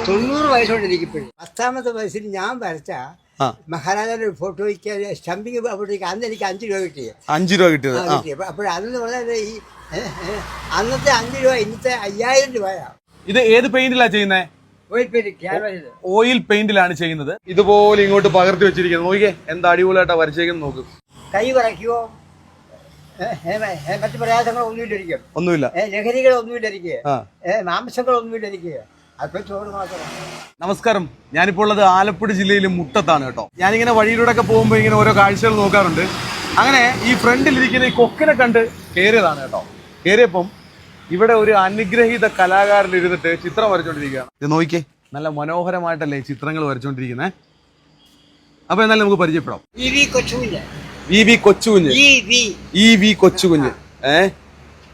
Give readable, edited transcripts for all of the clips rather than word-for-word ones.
90 വയസ്സുകൊണ്ടിരിക്കപ്പോഴും 10ാമത്തെ വയസ്സിൽ ഞാൻ വരച്ച മഹാരാജാന്റെ ഒരു ഫോട്ടോ സ്റ്റമ്പിങ് അപ്പോഴത്തേക്ക് അന്ന് എനിക്ക് 5 രൂപ കിട്ടി. 5 രൂപ കിട്ടിയത്. അപ്പോൾ അതെന്ന് പറഞ്ഞാൽ ഈ അന്നത്തെ 5 രൂപ ഇന്നത്തെ 5000 രൂപയാണ്. ഇത് ഏത് പെയിന്റിലാ ചെയ്യുന്നത്? ഓയിൽ പെയിന്റിലാണ് ചെയ്യുന്നത്. ഇതുപോലെ ഇങ്ങോട്ട് പകർത്തി വെച്ചിരിക്കുന്നത്. നോക്കിയേ എന്താ അടിപൊളിയായിട്ടാ വരച്ചേക്കുന്നത്. നോക്ക്, കൈ വരയ്ക്കുവോ മറ്റു പ്രയാസങ്ങളൊന്നുമില്ല, എനിക്ക് ഒന്നുമില്ല, ലഹരികളൊന്നുമില്ല, എനിക്ക് മാംസങ്ങളൊന്നുമില്ല, എനിക്ക് അല്പം ചോറ് മാത്രമാണ്. നമസ്കാരം, ഞാനിപ്പോൾ ഉള്ളത് ആലപ്പുഴ ജില്ലയിലെ മുട്ടത്താണ് കേട്ടോ. ഞാനിങ്ങനെ വഴിയിലൂടെ ഒക്കെ പോകുമ്പോൾ ഇങ്ങനെ ഓരോ കാഴ്ചകൾ നോക്കാറുണ്ട്. അങ്ങനെ ഈ ഫ്രണ്ടിലിരിക്കുന്ന ഈ കൊക്കിനെ കണ്ട് കയറിയതാണ് കേട്ടോ. കയറിയപ്പം ഇവിടെ ഒരു അനുഗ്രഹീത കലാകാരൻ ഇരുന്നിട്ട് ചിത്രം വരച്ചോണ്ടിരിക്കുകയാണ്. ഇത് നോക്കിയേ, നല്ല മനോഹരമായിട്ടല്ലേ ചിത്രങ്ങൾ വരച്ചോണ്ടിരിക്കുന്നത്. അപ്പൊ എന്നാലും നമുക്ക് പരിചയപ്പെടാം. കൊച്ചുകുഞ്ഞ്.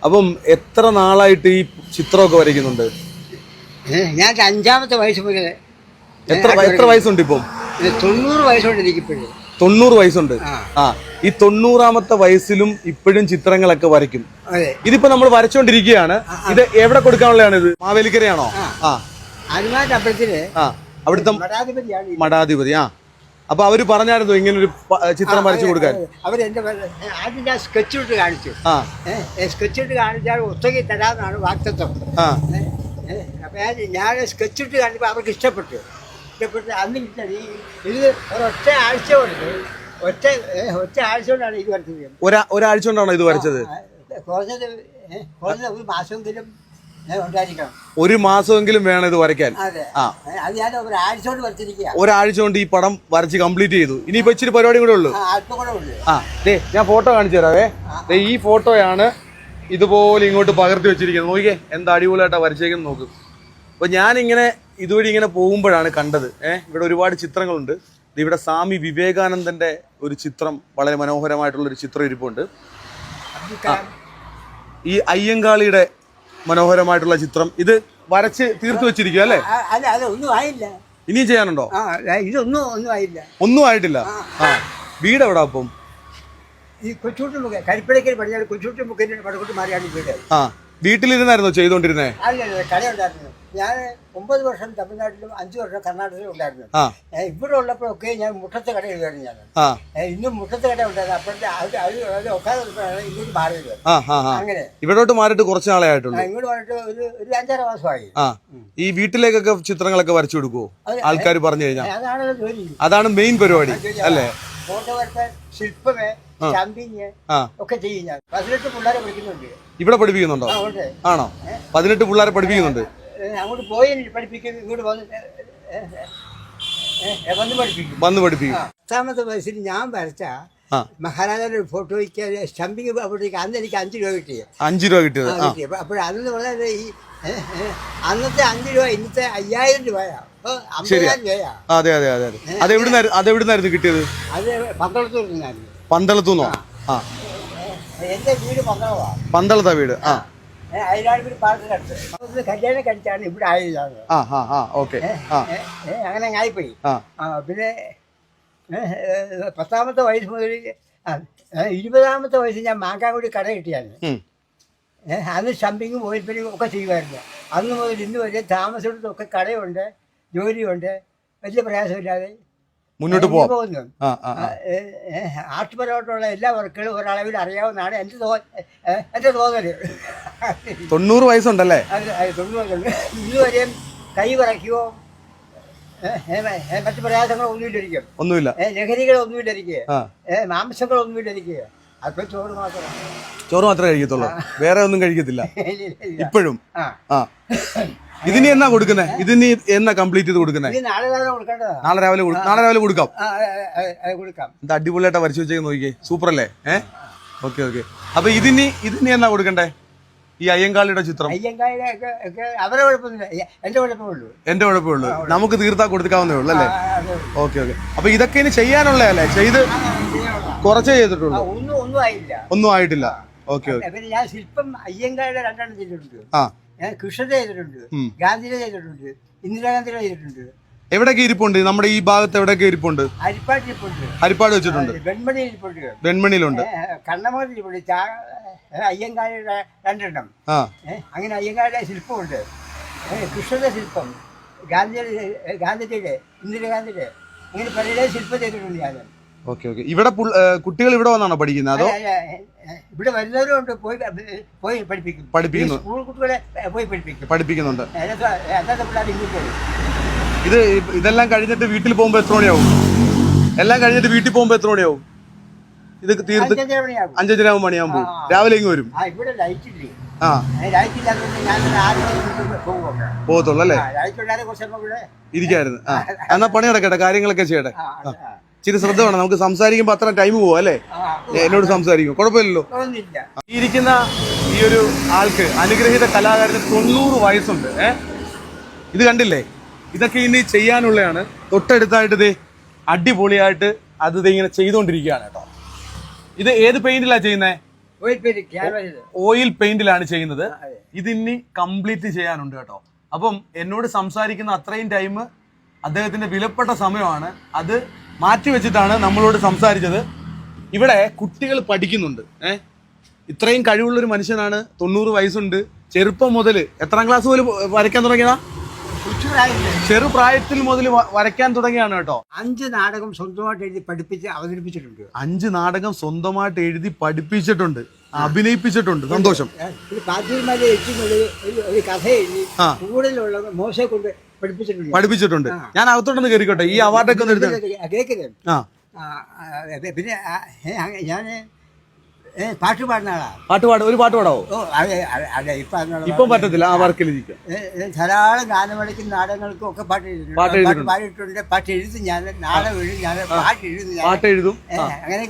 അപ്പം എത്ര നാളായിട്ട് ഈ ചിത്രമൊക്കെ വരയ്ക്കുന്നുണ്ട്? ഞാൻ 5ാമത്തെ വയസ്സ് മുതൽ. എത്ര വയസ്സുണ്ട് ഇപ്പം? 90 വയസ്സുകൊണ്ടിരിക്കപ്പോഴും. 90 വയസ്സുണ്ട്. ഈ 90ാമത്തെ വയസ്സിലും ഇപ്പോഴും ചിത്രങ്ങളൊക്കെ വരയ്ക്കും. ഇതിപ്പോ നമ്മൾ വരച്ചോണ്ടിരിക്കുകയാണ്. ഇത് എവിടെ കൊടുക്കാനുള്ളതാണ്? ഇത് മാവേലിക്കരയാണോ? അവിടുത്തെ മഠാധിപതി. അപ്പൊ അവര് പറഞ്ഞായിരുന്നു ഇങ്ങനെ ഒരു ചിത്രം വരച്ചു കൊടുക്കാൻ. അവരെന്റെ ആദ്യം ഞാൻ സ്കെച്ച് ഇട്ട് കാണിച്ചു. സ്കെച്ച് ഇട്ട് കാണിച്ചാൽ ഒത്തകി തരാമെന്നാണ് വാക്തത്വം. അപ്പൊ ഞാൻ സ്കെച്ച് ഇട്ട് കാണിച്ചപ്പോൾ അവർക്ക് ഇഷ്ടപ്പെട്ടു. അന്ന് ഇത് ഒരൊറ്റ ആഴ്ച കൊണ്ട് ഒറ്റ ആഴ്ച കൊണ്ടാണ് ഇത് വരച്ചത്. ഒരാഴ്ച കൊണ്ടാണോ ഇത് വരച്ചത്? കുറഞ്ഞത് ഒരു മാസമെങ്കിലും ഉണ്ടായിരിക്കണം. ഒരു മാസമെങ്കിലും വേണം ഇത് വരയ്ക്കാൻ. അത് ഞാൻ ഒരാഴ്ച കൊണ്ട് വരച്ചിരിക്കുക. ഒരാഴ്ച കൊണ്ട് ഈ പടം വരച്ച് കംപ്ലീറ്റ് ചെയ്തു. ഇനിയിപ്പോ ഇച്ചിരി പരിപാടി കൂടെ ഉള്ളു. ഞാൻ ഫോട്ടോ കാണിച്ചു തരാവേ. ഈ ഫോട്ടോയാണ് ഇതുപോലെ ഇങ്ങോട്ട് പകർത്തി വെച്ചിരിക്കുന്നത്. നോക്കിയേ എന്താ അടിപൊളിയായിട്ടാ വരച്ചേക്കുന്നത്. നോക്കും. അപ്പൊ ഞാനിങ്ങനെ ഇതുവഴി ഇങ്ങനെ പോകുമ്പോഴാണ് കണ്ടത്. ഇവിടെ ഒരുപാട് ചിത്രങ്ങളുണ്ട്. ഇവിടെ സ്വാമി വിവേകാനന്ദന്റെ ഒരു ചിത്രം, വളരെ മനോഹരമായിട്ടുള്ളൊരു ചിത്രം ഇരിപ്പുണ്ട്. ഈ അയ്യങ്കാളിയുടെ മനോഹരമായിട്ടുള്ള ചിത്രം ഇത് വരച്ച് തീർത്തു വെച്ചിരിക്കുക അല്ലേ? ഒന്നും ആയില്ല. ഇനിയും ചെയ്യാനുണ്ടോ? ഒന്നും ആയില്ല. ഒന്നും ആയിട്ടില്ല. വീട് എവിടാ അപ്പം? ഈ കൊച്ചുകുട്ടി കരിപ്പഴക്കൽ പഠിച്ചാൽ കൊച്ചുകുട്ടി മുഖേന പടക്കൂട്ട് മാറിയാണ് വീട്. വീട്ടിലിരുന്നായിരുന്നോ ചെയ്തോണ്ടിരുന്നേ? അല്ല, കടയുണ്ടായിരുന്നു. ഞാൻ 9 വർഷം തമിഴ്നാട്ടിലും 5 വർഷം കർണാടകയിലും ഉണ്ടായിരുന്നു. ഇവിടെ ഉള്ളപ്പോഴൊക്കെ ഞാൻ മുട്ടത്തെ കട എഴുതായിരുന്നു. ഞാൻ ഇന്നും മുട്ടത്തെ കട ഉണ്ടായിരുന്നു. അപ്പോഴത്തെ ഒക്കാതെ ഇങ്ങോട്ട് മാറിയത്. അങ്ങനെ ഇവിടോട്ട് മാറിയിട്ട് കുറച്ച് നാളെ ആയിട്ടുള്ളൂ. ഇങ്ങോട്ട് മാറിയിട്ട് ഒരു 5-6 മാസമായി. ഈ വീട്ടിലേക്കൊക്കെ ചിത്രങ്ങളൊക്കെ വരച്ചു കൊടുക്കുവോ ആൾക്കാർ പറഞ്ഞു കഴിഞ്ഞാൽ? അതാണല്ലോ ജോലി. അതാണ് മെയിൻ പരിപാടി അല്ലേ? ഫോട്ടോ വരക്കാൻ, ശില്പമേ, സ്റ്റാമ്പിങ് ഒക്കെ ചെയ്യും. ഞാൻ 18 പിള്ളേരെ പഠിക്കുന്നുണ്ട്. ഇവിടെ പഠിപ്പിക്കുന്നുണ്ടോ? ആണോ? 18 പിള്ളേരെ പഠിപ്പിക്കുന്നുണ്ട്. അങ്ങോട്ട് പോയി പഠിപ്പിക്കും, ഇങ്ങോട്ട് വന്ന് പഠിപ്പിക്കും. 10ാമത്തെ വയസ്സിൽ ഞാൻ വരച്ച മഹാരാജാന്റെ ഒരു ഫോട്ടോയ്ക്ക് സ്റ്റമ്പിങ് അപ്പോഴത്തേക്ക് അന്ന് എനിക്ക് 5 രൂപ കിട്ടി. 5 രൂപ കിട്ടിയത്. അപ്പോൾ അതെന്ന് പറഞ്ഞാൽ ഈ അന്നത്തെ 5 രൂപ ഇന്നത്തെ 5000 രൂപയാണ്. 50,000 രൂപയാ. അതെ അതെ അതെ അതെ. അതെവിടുന്നായിരുന്നു കിട്ടിയത്? അത് പന്തളത്തൂർ നിന്നായിരുന്നു. പന്തളത്തുനിന്നോ? എന്റെ വീട് പന്തളമാണ്. പന്തളത്താ വീട്. കല്യാണം കഴിച്ചാണ് ഇവിടെ ആയത്. അങ്ങനെ ആയിപ്പോയി. പിന്നെ 10ാമത്തെ വയസ്സ് മുതൽ 20ാമത്തെ വയസ്സിൽ ഞാൻ മാങ്കാങ്കുടി കട കിട്ടിയായിരുന്നു. അന്ന് സ്റ്റമ്പിങ്ങും ഓയിൽ പെയിന്റിങ്ങും ഒക്കെ ചെയ്യുമായിരുന്നു. അന്ന് മുതൽ ഇന്ന് വരെ താമസത്തിലൊക്കെ കടയുണ്ട്, ജോലിയുണ്ട്, വലിയ പ്രയാസമില്ലാതെ മുന്നോട്ട് പോകുന്നു. ആർട്ട്പരമായിട്ടുള്ള എല്ലാ വർക്കുകളും ഒരളവിൽ അറിയാവുന്നതാണ് എൻ്റെ തോന്നല്. 90 വയസ്സുണ്ടല്ലേ? 90 വയസ്സുണ്ട്. ഇതുവരെയും കൈ വരയ്ക്കുവോ മറ്റു പ്രയാസങ്ങളൊന്നുമില്ല, എനിക്ക് ഒന്നുമില്ല, ലഹരികളൊന്നുമില്ല, എനിക്ക് മാംസങ്ങളൊന്നുമില്ല, എനിക്ക് അല്പം ചോറ് മാത്രമേ കഴിക്കത്തുള്ളൂ, വേറെ ഒന്നും കഴിക്കത്തില്ല ഇപ്പോഴും. ഇതിനി എന്നാ കൊടുക്കുന്നേ? ഇതിനി എന്നാ കംപ്ലീറ്റ് ചെയ്ത് കൊടുക്കുന്നേ? നാളെ രാവിലെ കൊടുക്കാം. എന്താ അടിപൊളിയായിട്ടാ വരച്ചു വെച്ചേക്ക് നോക്കിയേ, സൂപ്പർ അല്ലേ? Okay okay. അപ്പൊ ഇതിനി എന്നാ കൊടുക്കണ്ടേ? ഈ അയ്യങ്കാളിയുടെ ചിത്രം അവരെ കുഴപ്പമൊന്നുമില്ല, എന്റെ കുഴപ്പമേ ഉള്ളൂ. നമുക്ക് തീർത്താ കൊടുക്കാവുന്നേ ഉള്ളൂ അല്ലേ? Okay okay. അപ്പൊ ഇതൊക്കെ ഇനി ചെയ്യാനുള്ളതല്ലേ? ചെയ്ത് കുറച്ചേ ചെയ്തിട്ടുള്ളൂ, ഒന്നും ആയിട്ടില്ല. Okay okay. ഞാൻ ശില്പം അയ്യങ്കാളിയുടെ 2 ചെയ്തിട്ടുണ്ട്. ഞാൻ കൃഷ്ണന്റെ ചെയ്തിട്ടുണ്ട്, ഗാന്ധിയുടെ ചെയ്തിട്ടുണ്ട്, ഇന്ദിരാഗാന്ധിയുടെ ചെയ്തിട്ടുണ്ട്. എവിടെയൊക്കെ ഇരിപ്പുണ്ട്? നമ്മുടെ ഈ ഭാഗത്ത് എവിടെയൊക്കെ ഇരിപ്പുണ്ട്? ഹരിപ്പാട് വെച്ചിട്ടുണ്ട്, വെൺമണിയിലുണ്ട്, കണ്ണമംഗലത്തിരിപ്പുണ്ട്, അയ്യങ്കാളിയുടെ 2 അങ്ങനെ അയ്യങ്കാളിയുടെ ശില്പമുണ്ട്, കൃഷ്ണന്റെ ശില്പം, ഗാന്ധിജിയുടെ ഇന്ദിരാഗാന്ധിയുടെ അങ്ങനെ പലരുടെയും ശില്പം ചെയ്തിട്ടുണ്ട് ഞാൻ. Okay okay. ഇവിടെ കുട്ടികൾ ഇവിടെ വന്നാണോ പഠിക്കുന്നത് അതോ ഇവിടെ വരുന്നവരുണ്ട്, പോയി പഠിപ്പിക്കുന്നു. സ്കൂൾ കുട്ടികളെ പോയി പഠിപ്പിക്കുന്നുണ്ട്. അല്ലാതെ പിള്ളേർ ഇങ്ങോട്ട് വരും. ഇതെല്ലാം കഴിഞ്ഞിട്ട് വീട്ടിൽ പോകുമ്പോൾ എത്ര മണിയാവും? എല്ലാം കഴിഞ്ഞിട്ട് വീട്ടിൽ പോകുമ്പോൾ എത്ര മണിയാവും? ഇത് തീർത്ത് 5:30 മണിയാകുമ്പോൾ രാവിലെ ഇങ്ങ് വരും. ഇവിടെ ലൈറ്റ് ഇല്ലേ? ആ, ലൈറ്റ് ഇല്ലാത്തതുകൊണ്ട് ഞാൻ 6 മണിക്ക് പോകത്തുള്ളൂ അല്ലേ? ലൈറ്റ് ഉണ്ടായാലും കുറച്ചപ്പോൾ ഇവിടെ ഇരിക്കായിരുന്നു. എന്നാ പണി നടക്കട്ടെ, കാര്യങ്ങളൊക്കെ ചെയ്യട്ടെ. ഇച്ചിരി ശ്രദ്ധ വേണം, നമുക്ക് സംസാരിക്കുമ്പോൾ അത്ര ടൈം പോവും അല്ലേ? എന്നോട് സംസാരിക്കും, കുഴപ്പമില്ലല്ലോ. ഈ ഇരിക്കുന്ന ഈ ഒരു ആൾക്ക്, അനുഗ്രഹീത കലാകാരന് 90 വയസ്സുണ്ട്. ഇത് കണ്ടില്ലേ? ഇതൊക്കെ ഇനി ചെയ്യാനുള്ളതാണ്. തൊട്ടടുത്തായിട്ട് ഇത് അടിപൊളിയായിട്ട് അത് ഇങ്ങനെ ചെയ്തുകൊണ്ടിരിക്കുകയാണ് കേട്ടോ. ഇത് ഏത് പെയിന്റിലാണ് ചെയ്യുന്നത്? ഓയിൽ പെയിന്റിലാണ് ചെയ്യുന്നത്. ഇത് ഇനി കംപ്ലീറ്റ് ചെയ്യാനുണ്ട് കേട്ടോ. അപ്പം എന്നോട് സംസാരിക്കുന്ന അത്രയും ടൈം അദ്ദേഹത്തിന്റെ വിലപ്പെട്ട സമയമാണ്. അത് മാറ്റി വെച്ചിട്ടാണ് നമ്മളോട് സംസാരിച്ചത്. ഇവിടെ കുട്ടികൾ പഠിക്കുന്നുണ്ട്. ഇത്രയും കഴിവുള്ളൊരു മനുഷ്യനാണ്. 90 വയസ്സുണ്ട്. ചെറുപ്പം മുതൽ എത്രാം ക്ലാസ് മുതൽ വരയ്ക്കാൻ തുടങ്ങിയതാ? ചെറുപ്രായത്തിൽ മുതൽ വരയ്ക്കാൻ തുടങ്ങിയാണ് കേട്ടോ. 5 നാടകം സ്വന്തമായിട്ട് എഴുതി പഠിപ്പിച്ച് അവതരിപ്പിച്ചിട്ടുണ്ട്. 5 നാടകം സ്വന്തമായിട്ട് എഴുതി പഠിപ്പിച്ചിട്ടുണ്ട്, അഭിനയിപ്പിച്ചിട്ടുണ്ട്. സന്തോഷം. ഒരു കഥ എഴുതി കൂടുതലുള്ള മോശെ കൊണ്ട് പഠിപ്പിച്ചിട്ടുണ്ട്. ഞാൻ അകത്തോട്ടൊന്ന് കയറിക്കോട്ടെ. ഈ അവാർഡൊക്കെ ഒന്ന് എടുത്ത് പിന്നെ ഞാൻ പാട്ട് പാടുന്ന ആളാ. ഒരു പാട്ട് പാടാവോ? ഇപ്പം പറ്റത്തില്ല, ആ വർക്കിൽ ധാരാളം ഗാനമേളയ്ക്കും നാടകങ്ങൾക്കും ഒക്കെ പാട്ട് പാടിയിട്ടുണ്ട്. പാട്ട് എഴുതും ഞാൻ, നാടകം എഴുതും ഞാൻ, പാട്ട് എഴുതും അങ്ങനെ